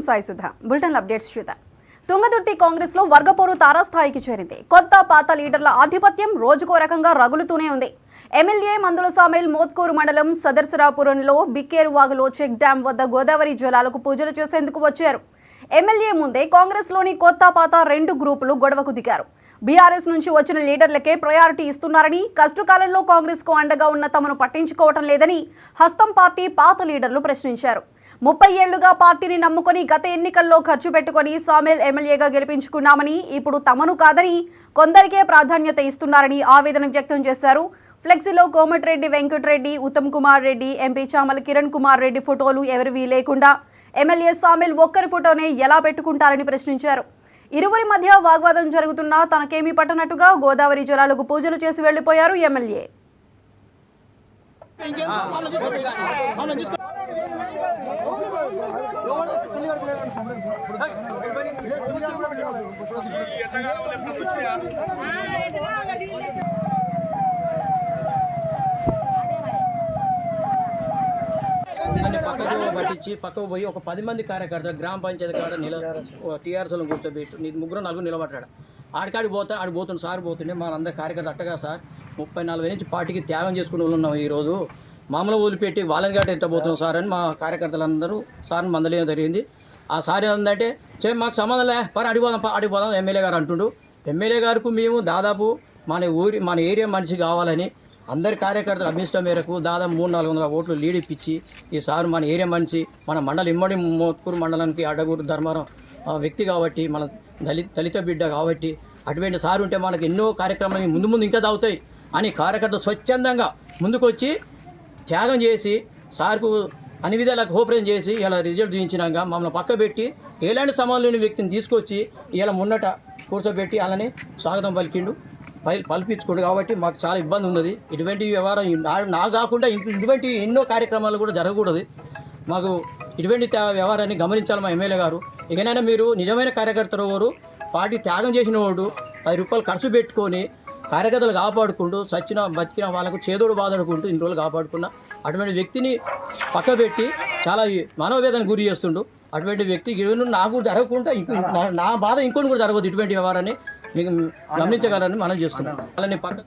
Sai Sudha. Bulletin updates చూద్దాం. తుంగతుర్తి కాంగ్రెస్ లో వర్గపోరు తారాస్థాయికి చేరింది. కొత్త పాత లీడర్ల ఆధిపత్యం రోజుకో రకంగా రగులుతూనే ఉంది. ఎమ్మెల్యే మందుల సామేల్ మోత్కూరు మండలం సదర్సరాపురంలో బిక్కేరు వాగులో చెక్ డ్యాం వద్ద గోదావరి జలాలకు పూజలు చేసేందుకు వచ్చారు. ఎమ్మెల్యే ముందే కాంగ్రెస్ లోని కొత్త పాత రెండు గ్రూపులు గొడవకు దిగారు. బీఆర్ఎస్ నుంచి వచ్చిన లీడర్లకే ప్రయారిటీ ఇస్తున్నారని, కష్టకాలంలో కాంగ్రెస్ కు అండగా ఉన్న తమను పట్టించుకోవటం లేదని హస్తం పార్టీ పాత లీడర్లు ప్రశ్నించారు. 30 ఏళ్లుగా పార్టీని నమ్ముకొని గత ఎన్నికల్లో ఖర్చు పెట్టుకుని సామేల్ ఎమ్మెల్యేగా గెలిపించుకున్నామని, ఇప్పుడు తమను కాదని కొందరికే ప్రాధాన్యత ఇస్తున్నారని ఆవేదన వ్యక్తం చేశారు. ఫ్లెక్సీలో కోమటిరెడ్డి వెంకటరెడ్డి, ఉత్తమ్ కుమార్ రెడ్డి, ఎంపీ చామల కిరణ్ కుమార్ రెడ్డి ఫోటోలు ఎవరివి లేకుండా ఎమ్మెల్యే సామేల్ ఒక్కరి ఫోటోనే ఎలా పెట్టుకుంటారని ప్రశ్నించారు. ఇరువురి మధ్య వాగ్వాదం జరుగుతున్నా తనకేమీ పట్టనట్టుగా గోదావరి జలాలకు పూజలు చేసి వెళ్లిపోయారు ఎమ్మెల్యే. పట్టించి పక్కకు పోయి ఒక 10 మంది కార్యకర్తలు గ్రామ పంచాయతీ కాడ టీఆర్ఎస్లో కూర్చోబెట్టి ముగ్గురు నలుగురు నిలబడ్డాడు. ఆడికి పోతుండే సార్ పోతుండే మనందరి కార్యకర్తలు అట్టగా సార్ 34 నుంచి పార్టీకి త్యాగం చేసుకుని ఉన్నాం. ఈరోజు మామూలు వదిలిపెట్టి వాళ్ళని గట్ట ఎంత పోతున్నాం సార్ అని మా కార్యకర్తలందరూ సార్ని మందలేయడం జరిగింది. ఆ సార్ ఏంటంటే మాకు సంబంధం లే పని అడిగిపోదాం ఎమ్మెల్యే గారు అంటుండు. ఎమ్మెల్యే గారికి మేము దాదాపు మన ఏరియా మనిషి కావాలని అందరి కార్యకర్తలు అభిష్టం మేరకు దాదాపు 300-400 ఓట్లు లీడ్ ఇప్పించి ఈ సార్ మన ఏరియా మనిషి, మన మండలం ఇమ్మడి మోత్కూరు మండలానికి అడ్డగూరు ధర్మారం వ్యక్తి కాబట్టి, మన దళిత బిడ్డ కాబట్టి అటువంటి సార్ ఉంటే మనకు ఎన్నో కార్యక్రమాలు ముందు ఇంకా తాగుతాయి అని కార్యకర్తలు స్వచ్ఛందంగా ముందుకొచ్చి త్యాగం చేసి సార్కు అన్ని విధాలకు కోఆపరేషన్ చేసి ఇలా రిజల్ట్ చూపించినాక మమ్మల్ని పక్కబెట్టి ఎలాంటి సమాధానం లేని వ్యక్తిని తీసుకొచ్చి ఇలా మున్నట కూర్చోబెట్టి అలానే స్వాగతం పలిపించుకోండి. కాబట్టి మాకు చాలా ఇబ్బంది ఉన్నది. ఇటువంటి వ్యవహారం నా కాకుండా ఇటువంటి ఎన్నో కార్యక్రమాలు కూడా జరగకూడదు. మాకు ఇటువంటి వ్యవహారాన్ని గమనించాలి మా ఎమ్మెల్యే గారు. ఇకనైనా మీరు నిజమైన కార్యకర్తలు వారు పార్టీ త్యాగం చేసిన వాడు 10 రూపాయలు ఖర్చు పెట్టుకొని కార్యకర్తలు కాపాడుకుంటూ చచ్చిన బతికిన వాళ్ళకు చేదోడు బాధడుకుంటూ ఇన్ని రోజులు కాపాడుకున్న అటువంటి వ్యక్తిని పక్కబెట్టి చాలా మనోవేదన గురి చేస్తుండు. అటువంటి వ్యక్తికి నాకు జరగకుండా నా బాధ ఇంకొని కూడా జరగదు. ఇటువంటి వ్యవహారాన్ని మీకు గమనించగలరని మనం చేస్తున్నాం. అలానే పక్క